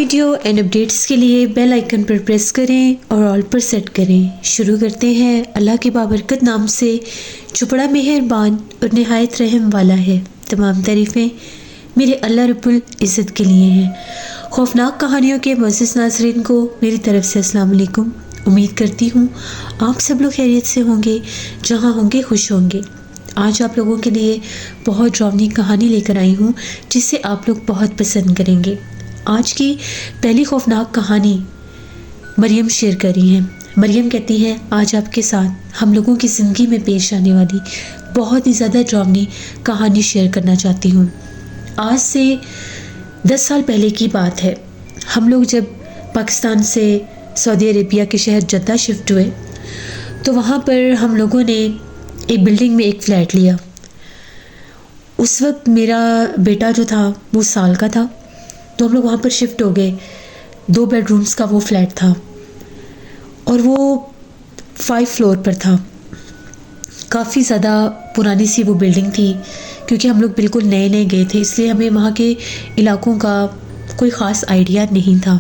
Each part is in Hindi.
वीडियो एंड अपडेट्स के लिए बेल आइकन पर प्रेस करें और ऑल पर सेट करें। शुरू करते हैं अल्लाह के बाबरकत नाम से जो बड़ा मेहरबान और नहायत रहम वाला है। तमाम तारीफ़ें मेरे अल्लाह रब्बुल इज़्ज़त के लिए हैं। खौफनाक कहानियों के मुअज़्ज़िज़ नाज़रीन को मेरी तरफ़ से अस्सलाम वालेकुम। उम्मीद करती हूँ आप सब लोग खैरियत से होंगे, जहाँ होंगे खुश होंगे। आज आप लोगों के लिए बहुत डरावनी कहानी लेकर आई हूँ जिसे आप लोग बहुत पसंद करेंगे। आज की पहली खौफनाक कहानी मरियम शेयर कर रही हैं। मरियम कहती है, आज आपके साथ हम लोगों की ज़िंदगी में पेश आने वाली बहुत ही ज़्यादा डरावनी कहानी शेयर करना चाहती हूँ। आज से 10 साल पहले की बात है। हम लोग जब पाकिस्तान से सऊदी अरेबिया के शहर जद्दा शिफ्ट हुए तो वहाँ पर हम लोगों ने एक बिल्डिंग में एक फ़्लैट लिया। उस वक्त मेरा बेटा जो था वो साल का था, तो हम लोग वहाँ पर शिफ्ट हो गए। 2 बेडरूम्स का वो फ्लैट था और वो 5 फ्लोर पर था। काफ़ी ज़्यादा पुरानी सी वो बिल्डिंग थी, क्योंकि हम लोग बिल्कुल नए नए गए थे, इसलिए हमें वहाँ के इलाकों का कोई ख़ास आइडिया नहीं था।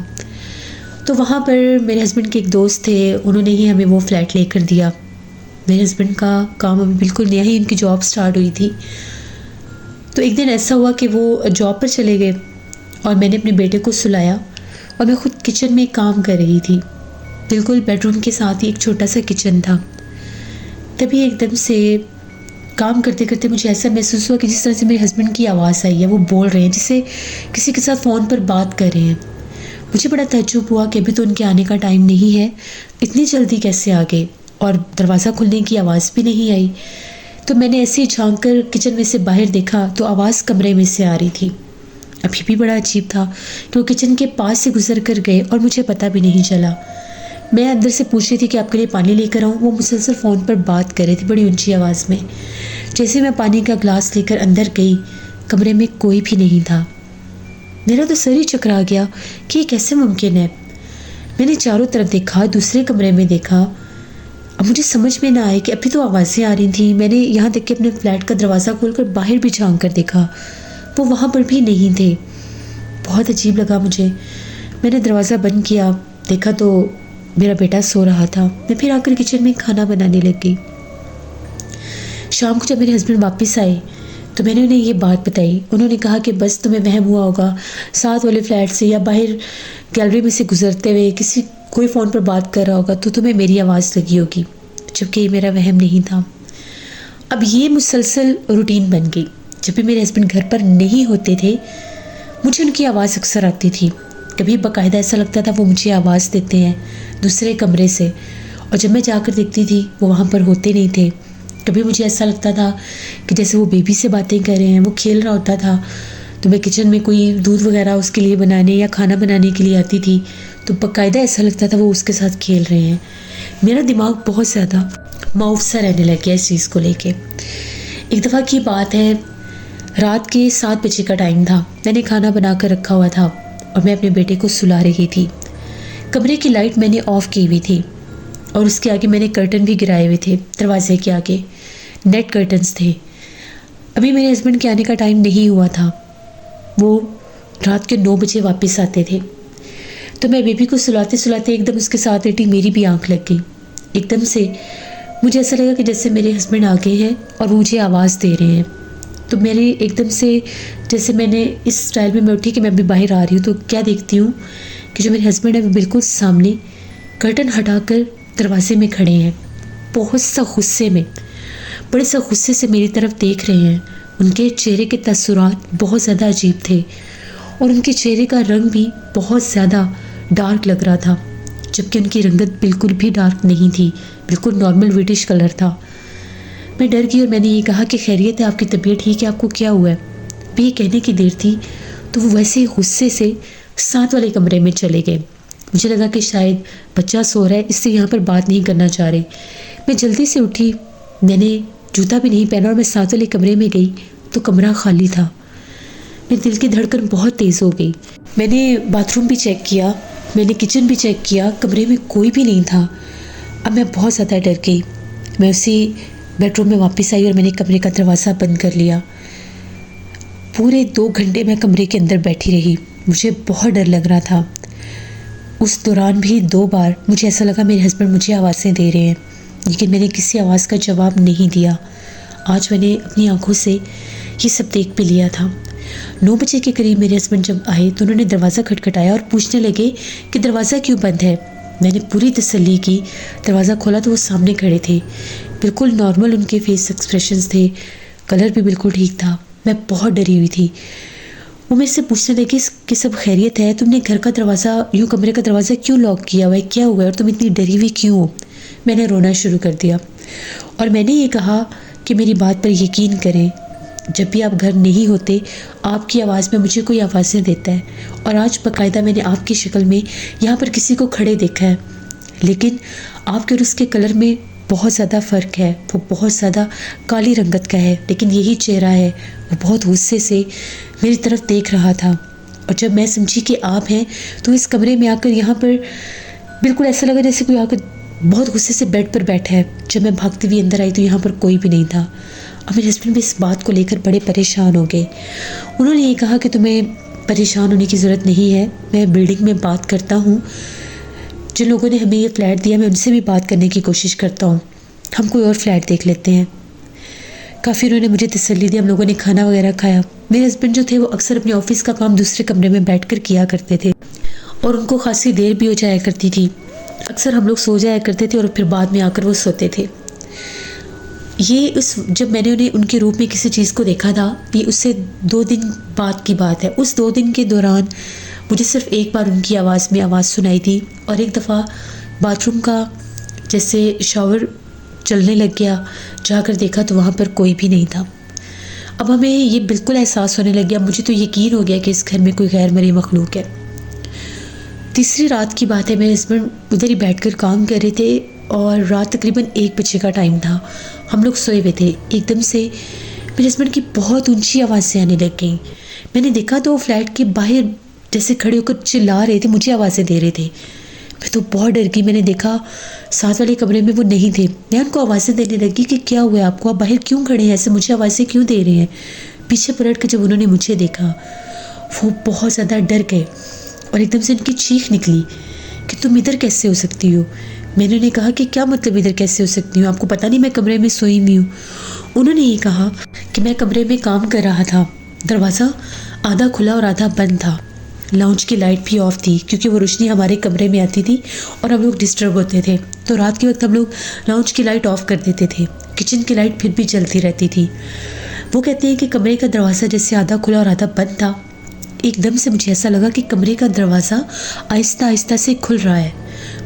तो वहाँ पर मेरे हस्बैंड के एक दोस्त थे, उन्होंने ही हमें वो फ्लैट लेकर दिया। मेरे हस्बैंड का काम अभी बिल्कुल नया ही उनकी जॉब स्टार्ट हुई थी। तो एक दिन ऐसा हुआ कि वो जॉब पर चले गए और मैंने अपने बेटे को सुलाया और मैं ख़ुद किचन में काम कर रही थी। बिल्कुल बेडरूम के साथ ही एक छोटा सा किचन था। तभी एकदम से काम करते करते मुझे ऐसा महसूस हुआ कि जिस तरह से मेरे हस्बैंड की आवाज़ आई है, वो बोल रहे हैं जैसे किसी के साथ फ़ोन पर बात कर रहे हैं। मुझे बड़ा तज्जुब हुआ कि अभी तो उनके आने का टाइम नहीं है, इतनी जल्दी कैसे आ गए, और दरवाज़ा खुलने की आवाज़ भी नहीं आई। तो मैंने ऐसे ही झांक कर किचन में से बाहर देखा तो आवाज़ कमरे में से आ रही थी। अभी भी बड़ा अजीब था कि वो किचन के पास से गुजर कर गए और मुझे पता भी नहीं चला। मैं अंदर से पूछ रही थी कि आपके लिए पानी लेकर आऊँ। वो मुसलसल फ़ोन पर बात कर रही थी बड़ी ऊंची आवाज़ में। जैसे मैं पानी का ग्लास लेकर अंदर गई, कमरे में कोई भी नहीं था। मेरा तो सर ही चकरा गया कि ये कैसे मुमकिन है। मैंने चारों तरफ देखा, दूसरे कमरे में देखा। अब मुझे समझ में ना आए कि अभी तो आवाज़ें आ रही थी। मैंने यहाँ तक कि अपने फ्लैट का दरवाज़ा खोलकर बाहर भी झांक कर देखा, वो वहाँ पर भी नहीं थे। बहुत अजीब लगा मुझे। मैंने दरवाज़ा बंद किया, देखा तो मेरा बेटा सो रहा था। मैं फिर आकर किचन में खाना बनाने लग गई। शाम को जब मेरे हस्बैंड वापस आए तो मैंने उन्हें ये बात बताई। उन्होंने कहा कि बस तुम्हें वहम हुआ होगा, साथ वाले फ्लैट से या बाहर गैलरी में से गुजरते हुए कोई फ़ोन पर बात कर रहा होगा तो तुम्हें मेरी आवाज़ लगी होगी, जबकि ये मेरा वहम नहीं था। अब ये मुसलसल रूटीन बन गई। जब भी मेरे हस्बैंड घर पर नहीं होते थे, मुझे उनकी आवाज़ अक्सर आती थी। कभी बाकायदा ऐसा लगता था वो मुझे आवाज़ देते हैं दूसरे कमरे से, और जब मैं जाकर देखती थी वो वहाँ पर होते नहीं थे। कभी मुझे ऐसा लगता था कि जैसे वो बेबी से बातें कर रहे हैं, वो खेल रहा होता था। तो मैं किचन में कोई दूध वगैरह उसके लिए बनाने या खाना बनाने के लिए आती थी, तो बाकायदा ऐसा लगता था वो उसके साथ खेल रहे हैं। मेरा दिमाग बहुत ज़्यादा माऊफ सा रहने लग गया इस चीज़ को लेके। एक दफ़ा की बात है, रात के 7 बजे का टाइम था। मैंने खाना बना कर रखा हुआ था और मैं अपने बेटे को सुला रही थी। कमरे की लाइट मैंने ऑफ़ की हुई थी और उसके आगे मैंने कर्टन भी गिराए हुए थे। दरवाजे के आगे नेट कर्टन्स थे। अभी मेरे हस्बैंड के आने का टाइम नहीं हुआ था। वो रात के 9 बजे वापस आते थे। तो मैं बेबी को सुलाते सुलाते एकदम उसके साथ लेटी, मेरी भी आंख लग गई। एकदम से मुझे ऐसा लगा कि जैसे मेरे हस्बैंड आ गए हैं और वो मुझे आवाज़ दे रहे हैं। तो मेरी एकदम से जैसे मैंने इस स्टाइल में मैं उठी कि मैं अभी बाहर आ रही हूँ, तो क्या देखती हूँ कि जो मेरे हस्बैंड है वो बिल्कुल सामने कर्टन हटाकर दरवाजे में खड़े हैं। बहुत सा गुस्से में, बड़े सा गुस्से से मेरी तरफ देख रहे हैं। उनके चेहरे के तसुरात बहुत ज़्यादा अजीब थे और उनके चेहरे का रंग भी बहुत ज़्यादा डार्क लग रहा था, जबकि उनकी रंगत बिल्कुल भी डार्क नहीं थी, बिल्कुल नॉर्मल व्हाइटिश कलर था। मैं डर गई और मैंने ये कहा कि खैरियत है, आपकी तबीयत ठीक है, आपको क्या हुआ है? भी ये कहने की देर थी तो वो वैसे ही गुस्से से साथ वाले कमरे में चले गए। मुझे लगा कि शायद बच्चा सो रहा है, इससे यहाँ पर बात नहीं करना चाह रहे। मैं जल्दी से उठी, मैंने जूता भी नहीं पहना और मैं साथ वाले कमरे में गई तो कमरा खाली था। मेरे दिल की धड़कन बहुत तेज़ हो गई। मैंने बाथरूम भी चेक किया, मैंने किचन भी चेक किया, कमरे में कोई भी नहीं था। अब मैं बहुत ज़्यादा डर गई। मैं उसी बेडरूम में वापस आई और मैंने कमरे का दरवाज़ा बंद कर लिया। पूरे 2 घंटे मैं कमरे के अंदर बैठी रही। मुझे बहुत डर लग रहा था। उस दौरान भी 2 बार मुझे ऐसा लगा मेरे हस्बैंड मुझे आवाज़ें दे रहे हैं, लेकिन मैंने किसी आवाज़ का जवाब नहीं दिया। आज मैंने अपनी आंखों से ये सब देख भी लिया था। 9 बजे के करीब मेरे हस्बैंड जब आए तो उन्होंने दरवाज़ा खटखटाया और पूछने लगे कि दरवाज़ा क्यों बंद है। मैंने पूरी तसल्ली की, दरवाज़ा खोला तो वो सामने खड़े थे। बिल्कुल नॉर्मल उनके फेस एक्सप्रेशंस थे, कलर भी बिल्कुल ठीक था। मैं बहुत डरी हुई थी। वो मेरे से पूछने लगे कि सब खैरियत है, तुमने घर का दरवाज़ा यूँ कमरे का दरवाज़ा क्यों लॉक किया हुआ है, क्या हुआ है और तुम इतनी डरी हुई क्यों हो। मैंने रोना शुरू कर दिया और मैंने ये कहा कि मेरी बात पर यकीन करें, जब भी आप घर नहीं होते आपकी आवाज़ में मुझे कोई आवाज़ें देता है, और आज बाकायदा मैंने आपकी शक्ल में यहाँ पर किसी को खड़े देखा है, लेकिन आपके और उसके कलर में बहुत ज़्यादा फ़र्क है। वो बहुत ज़्यादा काली रंगत का है, लेकिन यही चेहरा है। वो बहुत गुस्से से मेरी तरफ देख रहा था, और जब मैं समझी कि आप हैं तो इस कमरे में आकर यहाँ पर बिल्कुल ऐसा लगा जैसे कोई आकर बहुत गुस्से से बेड पर बैठा है। जब मैं भागती हुई अंदर आई तो यहाँ पर कोई भी नहीं था। और मेरे हस्बैंड भी इस बात को लेकर बड़े परेशान हो गए। उन्होंने ये कहा कि तुम्हें परेशान होने की ज़रूरत नहीं है, मैं बिल्डिंग में बात करता हूँ, जिन लोगों ने हमें ये फ्लैट दिया मैं उनसे भी बात करने की कोशिश करता हूँ, हम कोई और फ्लैट देख लेते हैं। काफ़ी उन्होंने मुझे तसल्ली दी। हम लोगों ने खाना वगैरह खाया। मेरे हस्बैंड जो थे वो अक्सर अपने ऑफिस का काम दूसरे कमरे में बैठकर किया करते थे, और उनको खासी देर भी हो जाया करती थी। अक्सर हम लोग सो जाया करते थे और फिर बाद में आकर वो सोते थे। जब मैंने उन्हें उनके रूप में किसी चीज़ को देखा था, ये उससे 2 दिन बाद की बात है। उस 2 दिन के दौरान मुझे सिर्फ एक बार उनकी आवाज़ में आवाज़ सुनाई थी, और एक दफ़ा बाथरूम का जैसे शावर चलने लग गया, जाकर देखा तो वहाँ पर कोई भी नहीं था। अब हमें ये बिल्कुल एहसास होने लग गया, मुझे तो यकीन हो गया कि इस घर में कोई गैर मरी मखलूक है। तीसरी रात की बात है, मेरे हस्बैंड उधर ही बैठकर काम कर रहे थे और रात तकरीबन 1 बजे का टाइम था। हम लोग सोए हुए थे। एकदम से मेरे हस्बैंड की बहुत ऊंची आवाज़ें आने लग गई। मैंने देखा तो वो फ्लैट के बाहर जैसे खड़े होकर चिल्ला रहे थे, मुझे आवाज़ें दे रहे थे। मैं तो बहुत डर गई। मैंने देखा साथ वाले कमरे में वो नहीं थे। मैं उनको आवाज़ें देने लगी कि क्या हुआ है आपको, आप बाहर क्यों खड़े हैं, ऐसे मुझे आवाज़ें क्यों दे रहे हैं। पीछे पलट कर जब उन्होंने मुझे देखा, वो बहुत ज़्यादा डर गए और एकदम से उनकी चीख निकली कि तुम इधर कैसे हो सकती हो। मैंने उन्हें कहा कि क्या मतलब इधर कैसे हो सकती हूँ, आपको पता नहीं मैं कमरे में सोई हुई हूँ। उन्होंने ये कहा कि मैं कमरे में काम कर रहा था, दरवाज़ा आधा खुला और आधा बंद था, लाउंज की लाइट भी ऑफ थी क्योंकि वो रोशनी हमारे कमरे में आती थी और हम लोग डिस्टर्ब होते थे, तो रात के वक्त हम लोग लाउंज की लाइट ऑफ कर देते थे, किचन की लाइट फिर भी जलती रहती थी। वो कहते हैं कि कमरे का दरवाज़ा जैसे आधा खुला और आधा बंद था। एकदम से मुझे ऐसा लगा कि कमरे का दरवाज़ा आहिस्ता आहिस्ता से खुल रहा है।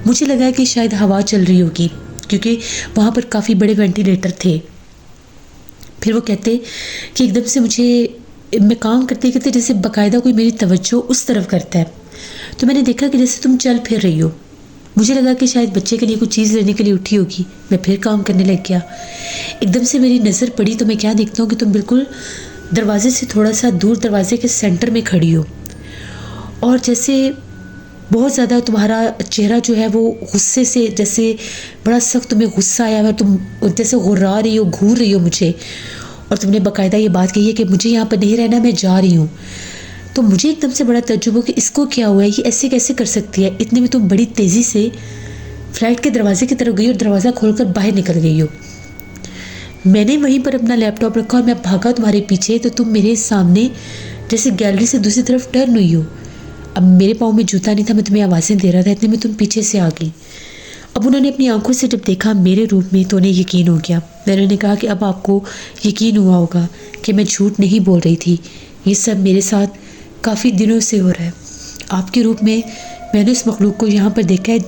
मुझे लगा कि शायद हवा चल रही होगी क्योंकि वहाँ पर काफ़ी बड़े वेंटिलेटर थे। फिर वो कहते कि एकदम से मैं काम करते करते जैसे बाकायदा कोई मेरी तवज्जो उस तरफ करता है, तो मैंने देखा कि जैसे तुम चल फिर रही हो। मुझे लगा कि शायद बच्चे के लिए कुछ चीज़ लेने के लिए उठी होगी। मैं फिर काम करने लग गया। एकदम से मेरी नज़र पड़ी तो मैं क्या देखता हूँ कि तुम बिल्कुल दरवाजे से थोड़ा सा दूर दरवाजे के सेंटर में खड़ी हो, और जैसे बहुत ज़्यादा तुम्हारा चेहरा जो है वो गुस्से से, जैसे बड़ा सख्त तुम्हें गुस्सा आया है, तुम जैसे गुर्रा रही हो, घूर रही हो मुझे, और तुमने बाकायदा ये बात कही है कि मुझे यहाँ पर नहीं रहना, मैं जा रही हूँ। तो मुझे एकदम से बड़ा तजुर्बा कि इसको क्या हुआ है, ये ऐसे कैसे कर सकती है। इतने में तुम बड़ी तेज़ी से फ्लैट के दरवाजे की तरफ गई और दरवाज़ा खोलकर बाहर निकल गई हो। मैंने वहीं पर अपना लैपटॉप रखा और मैं भागा तुम्हारे पीछे, तो तुम मेरे सामने जैसे गैलरी से दूसरी तरफ टर्न हुई हो। अब मेरे पाँव में जूता नहीं था, मैं तुम्हें आवाज़ें दे रहा था, इतने में तुम पीछे से आ गई। अब उन्होंने अपनी आंखों से जब देखा मेरे रूप में तो उन्हें यकीन हो गया। मैंने उन्हें कहा कि अब आपको यकीन हुआ होगा कि मैं झूठ नहीं बोल रही थी, ये सब मेरे साथ काफ़ी दिनों से हो रहा है। आपके रूप में मैंने उस मखलूक को यहाँ पर देखा है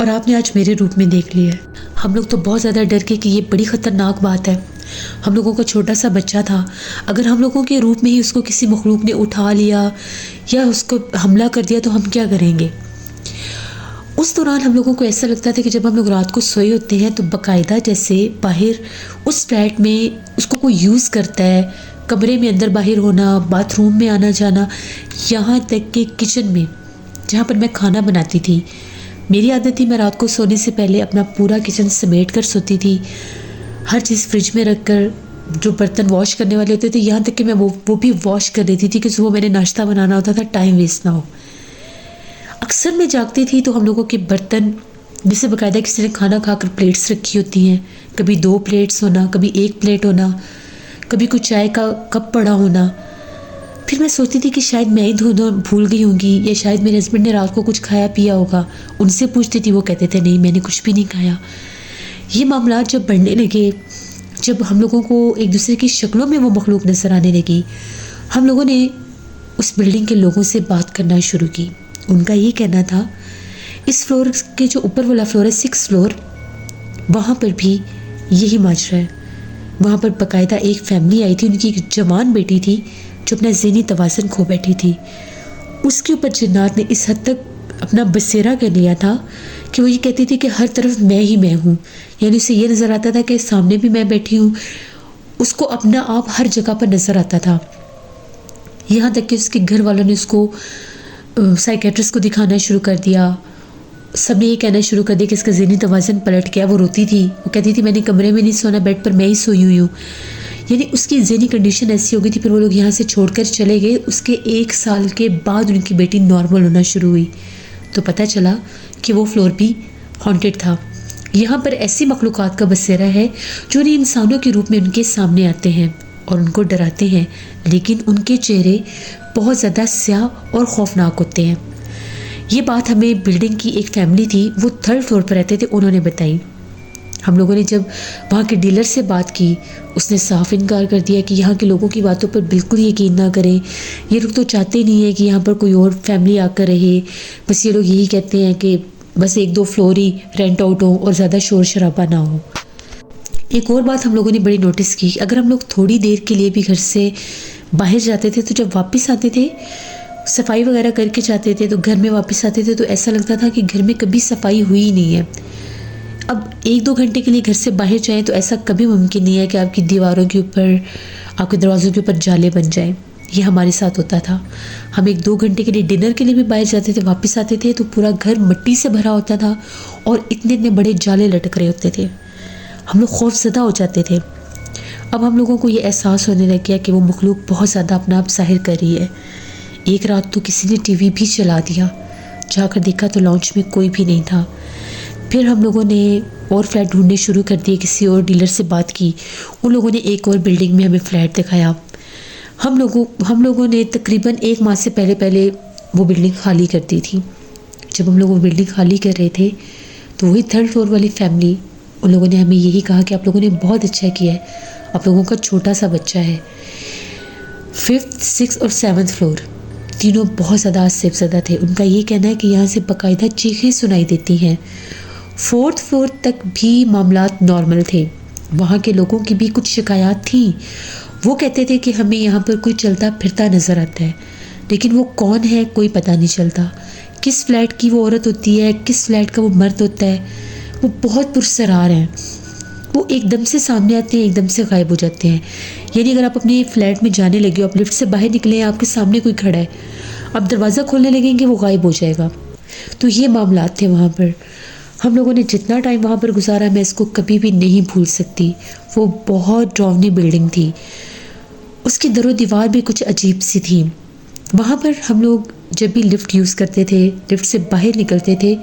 और आपने आज मेरे रूप में देख लिया है। हम लोग तो बहुत ज़्यादा डर गए कि ये बड़ी ख़तरनाक बात है। हम लोगों का छोटा सा बच्चा था, अगर हम लोगों के रूप में ही उसको किसी मखलूक ने उठा लिया या उसको हमला कर दिया तो हम क्या करेंगे। उस दौरान हम लोगों को ऐसा लगता था कि जब हम लोग रात को सोए होते हैं तो बाकायदा जैसे बाहर उस फ्लैट में उसको कोई यूज़ करता है, कमरे में अंदर बाहर होना, बाथरूम में आना जाना, यहाँ तक कि किचन में जहाँ पर मैं खाना बनाती थी। मेरी आदत थी मैं रात को सोने से पहले अपना पूरा किचन समेट कर सोती थी, हर चीज़ फ्रिज में रख कर, जो बर्तन वॉश करने वाले होते थे यहाँ तक कि मैं वो भी वॉश कर देती थी कि सुबह मैंने नाश्ता बनाना होता था, टाइम वेस्ट ना हो। अक्सर मैं जागती थी तो हम लोगों के बर्तन जैसे बाकायदा किसी ने खाना खाकर प्लेट्स रखी होती हैं, कभी 2 प्लेट्स होना, कभी 1 प्लेट होना, कभी कुछ चाय का कप पड़ा होना। फिर मैं सोचती थी कि शायद मैं ही धोना भूल गई होंगी या शायद मेरे हस्बैंड ने रात को कुछ खाया पिया होगा। उनसे पूछती थी, वो कहते थे नहीं मैंने कुछ भी नहीं खाया। ये मामला जब बढ़ने लगे, जब हम लोगों को एक दूसरे की शक्लों में वो मखलूक नज़र आने लगी, हम लोगों ने उस बिल्डिंग के लोगों से बात करना शुरू की। उनका ये कहना था इस फ्लोर के जो ऊपर वाला फ्लोर है 6th फ्लोर, वहाँ पर भी यही माजरा है। वहाँ पर बाकायदा एक फैमिली आई थी, उनकी एक जवान बेटी थी जो अपना ज़हनी तवाज़ुन खो बैठी थी। उसके ऊपर जिन्नात ने इस हद तक अपना बसेरा कर लिया था कि वो ये कहती थी कि हर तरफ मैं ही मैं हूँ, यानी उसे ये नज़र आता था कि सामने भी मैं बैठी हूँ। उसको अपना आप हर जगह पर नज़र आता था। यहाँ तक कि उसके घर वालों ने उसको साइकेट्रिस्ट को दिखाना शुरू कर दिया। सबने ये कहना शुरू कर दिया कि इसका ज़हनी तवाज़ुन पलट गया। वो रोती थी, वो कहती थी मैंने कमरे में नहीं सोना, बेड पर मैं ही सोई हुई हूँ। यानी उसकी ज़हनी कंडीशन ऐसी हो गई थी। फिर वो लोग यहाँ से छोड़कर चले गए। उसके 1 साल के बाद उनकी बेटी नॉर्मल होना शुरू हुई तो पता चला कि वो फ्लोर भी हॉन्टेड था। यहाँ पर ऐसी मखलूक़ात का बसेरा है जो उन्हें इंसानों के रूप में उनके सामने आते हैं और उनको डराते हैं, लेकिन उनके चेहरे बहुत ज़्यादा स्याह और खौफनाक होते हैं। ये बात हमें बिल्डिंग की एक फैमिली थी, वो 3rd फ्लोर पर रहते थे, उन्होंने बताई। हम लोगों ने जब वहाँ के डीलर से बात की, उसने साफ इनकार कर दिया कि यहाँ के लोगों की बातों पर बिल्कुल यकीन ना करें। ये लोग तो चाहते नहीं है कि यहाँ पर कोई और फैमिली आकर रहे। बस ये लोग यही कहते हैं कि बस 1-2 फ्लोर ही रेंट आउट हो और ज़्यादा शोर शराबा ना हो। एक और बात हम लोगों ने बड़ी नोटिस की, अगर हम लोग थोड़ी देर के लिए भी घर से बाहर जाते थे तो जब वापस आते थे, सफाई वगैरह करके जाते थे, तो घर में वापस आते थे तो ऐसा लगता था कि घर में कभी सफाई हुई ही नहीं है। अब 1-2 घंटे के लिए घर से बाहर जाएं तो ऐसा कभी मुमकिन नहीं है कि आपकी दीवारों के ऊपर, आपके दरवाज़ों के ऊपर जाले बन जाएं। ये हमारे साथ होता था। हम 1-2 घंटे के लिए डिनर के लिए भी बाहर जाते थे, वापस आते थे तो पूरा घर मिट्टी से भरा होता था और इतने इतने बड़े जाले लटक रहे होते थे। हम लोग खौफज़दा हो जाते थे। अब हम लोगों को ये एहसास होने लग गया कि वो मखलूक बहुत ज़्यादा अपना आप ज़ाहिर कर रही है। एक रात तो किसी ने टीवी भी चला दिया, जाकर देखा तो लॉन्च में कोई भी नहीं था। फिर हम लोगों ने और फ्लैट ढूंढने शुरू कर दिए, किसी और डीलर से बात की, उन लोगों ने एक और बिल्डिंग में हमें फ़्लैट दिखाया। हम लोगों ने तकरीबन 1 माह से पहले वो बिल्डिंग खाली कर दी थी। जब हम लोग वो बिल्डिंग खाली कर रहे थे तो वही 3rd फ्लोर वाली फैमिली, उन लोगों ने हमें यही कहा कि आप लोगों ने बहुत अच्छा किया है, आप लोगों का छोटा सा बच्चा है। 5th, 6th और 7th फ्लोर तीनों बहुत ज़्यादा आसिफ़ज़दा थे। उनका ये कहना है कि यहाँ से बाकायदा चीखें सुनाई देती हैं। 4th फ्लोर तक भी मामलात नॉर्मल थे, वहाँ के लोगों की भी कुछ शिकायत थी। वो कहते थे कि हमें यहाँ पर कोई चलता फिरता नज़र आता है, लेकिन वो कौन है कोई पता नहीं चलता। किस फ्लैट की वो औरत होती है, किस फ्लैट का वो मर्द होता है, वो बहुत पुरसरार हैं। वो एकदम से सामने आते हैं, एकदम से गायब हो जाते हैं। यानी अगर आप अपने फ्लैट में जाने लगे हो, आप लिफ्ट से बाहर निकले हैं, आपके सामने कोई खड़ा है, आप दरवाज़ा खोलने लगेंगे वो गायब हो जाएगा। तो ये मामलात थे वहाँ पर। हम लोगों ने जितना टाइम वहाँ पर गुजारा, मैं इसको कभी भी नहीं भूल सकती। वो बहुत डरावनी बिल्डिंग थी, उसकी दरो दीवार भी कुछ अजीब सी थी। वहाँ पर हम लोग जब भी लिफ्ट यूज़ करते थे, लिफ्ट से बाहर निकलते थे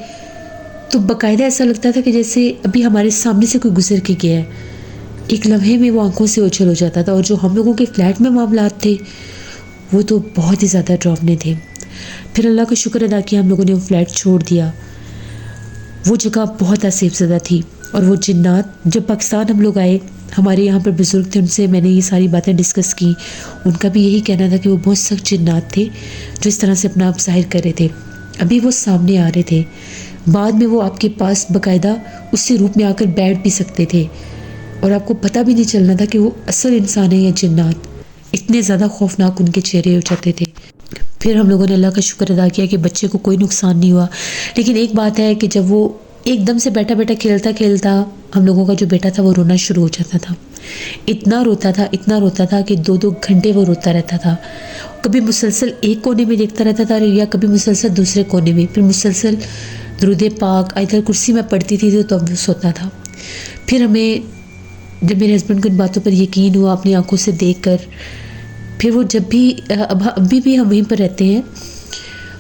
तो बाकायदा ऐसा लगता था कि जैसे अभी हमारे सामने से कोई गुजर के गया है। एक लम्हे में वो आंखों से ओझल हो जाता था। और जो हम लोगों के फ्लैट में मामलात थे वो तो बहुत ही ज़्यादा डरावने थे। फिर अल्लाह का शुक्र अदा किया, हम लोगों ने वो फ्लैट छोड़ दिया। वो जगह बहुत आसिफ़ज़दा थी। और वो जिन्नात, जब पाकिस्तान हम लोग आए, हमारे यहाँ पर बुज़ुर्ग थे, उनसे मैंने ये सारी बातें डिस्कस की। उनका भी यही कहना था कि वो बहुत सख्त जिन्नात थे जो इस तरह से अपना आप ज़ाहिर कर रहे थे। अभी वो सामने आ रहे थे, बाद में वो आपके पास बाकायदा उसी रूप में आकर बैठ भी सकते थे और आपको पता भी नहीं चलना था कि वो असल इंसान है या जिन्नात। इतने ज़्यादा खौफनाक उनके चेहरे हो जाते थे। फिर हम लोगों ने अल्लाह का शुक्र अदा किया कि बच्चे को कोई नुकसान नहीं हुआ। लेकिन एक बात है कि जब वो एकदम से बैठा बैठा खेलता खेलता हम लोगों का जो बेटा था वो रोना शुरू हो जाता था। इतना रोता था कि 2-2 घंटे वो रोता रहता था। कभी मुसलसल एक कोने में देखता रहता था या कभी मुसलसल दूसरे कोने में, फिर मुसलसल दुरूद पाक आयतल कुर्सी में पढ़ती थी तो अब सोता था। फिर हमें, जब मेरे हस्बैंड को इन बातों पर यकीन हुआ अपनी आंखों से देखकर, फिर वो जब भी अभी भी हम वहीं पर रहते हैं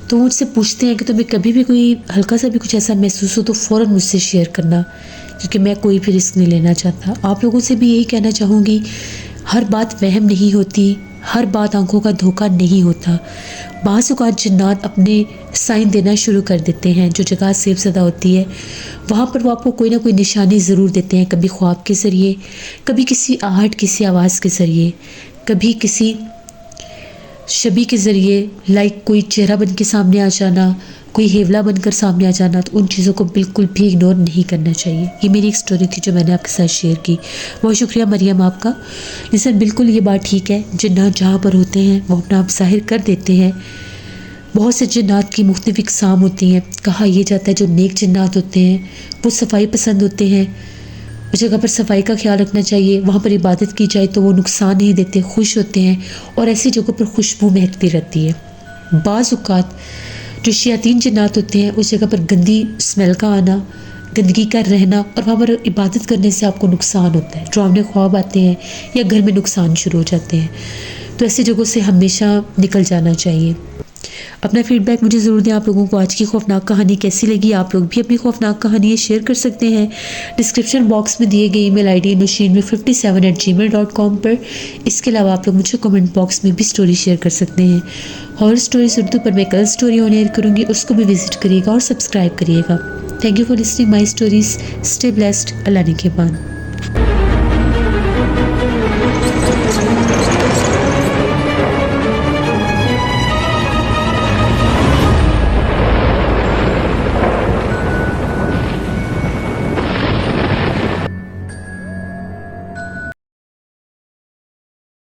तो वो मुझसे पूछते हैं कि तुम्हें कभी भी कोई हल्का सा भी कुछ ऐसा महसूस हो तो फ़ौरन मुझसे शेयर करना, क्योंकि मैं कोई भी रिस्क नहीं लेना चाहता। आप लोगों से भी यही कहना चाहूँगी, हर बात वहम नहीं होती, हर बात आंखों का धोखा नहीं होता। बाज़ औक़ात जिन्नात अपने साइन देना शुरू कर देते हैं। जो जगह सेफ ज़दा होती है वहाँ पर वो आपको कोई ना कोई निशानी ज़रूर देते हैं, कभी ख्वाब के ज़रिए, कभी किसी आहट, किसी आवाज़ के ज़रिए, कभी किसी शबी के ज़रिए, लाइक कोई चेहरा बन के सामने आ जाना, कोई हेवला बनकर सामने आ जाना। तो उन चीज़ों को बिल्कुल भी इग्नोर नहीं करना चाहिए। ये मेरी एक स्टोरी थी जो मैंने आपके साथ शेयर की। बहुत शुक्रिया मरियम आपका। लिसन, बिल्कुल ये बात ठीक है, जिन्नात जहाँ पर होते हैं वो अपना आप ज़ाहिर कर देते हैं। बहुत से जिन्नात की मुख्तलिफ़ इक़साम होती हैं। कहा यह जाता है जो नेक जिन्नात होते हैं वो सफाई पसंद होते हैं, उस जगह पर सफाई का ख्याल रखना चाहिए, वहाँ पर इबादत की जाए तो वो नुकसान नहीं देते, खुश होते हैं और ऐसी जगहों पर खुशबू महकती रहती है। बाज़ औक़ात जो शयातीन जिन्नात होते हैं उस जगह पर गंदी स्मेल का आना, गंदगी का रहना और वहाँ पर इबादत करने से आपको नुकसान होता है। डरावने ख्वाब आते हैं या घर में नुकसान शुरू हो जाते हैं। तो ऐसी जगहों से हमेशा निकल जाना चाहिए। अपना फीडबैक मुझे ज़रूर दें। आप लोगों को आज की खौफनाक कहानी कैसी लगी? आप लोग भी अपनी खौफनाक कहानियाँ शेयर कर सकते हैं डिस्क्रिप्शन बॉक्स में दिए गए ईमेल आईडी nushin57@gmail.com पर। इसके अलावा आप लोग मुझे कमेंट बॉक्स में भी स्टोरी शेयर कर सकते हैं। हॉरर स्टोरीज उर्दू पर मैं कल स्टोरी ऑन एयर करूँगी, उसको भी विजिट करिएगा और सब्सक्राइब करिएगा। Thank you for listening my stories. Stay blessed. अल्लाह निगहबान।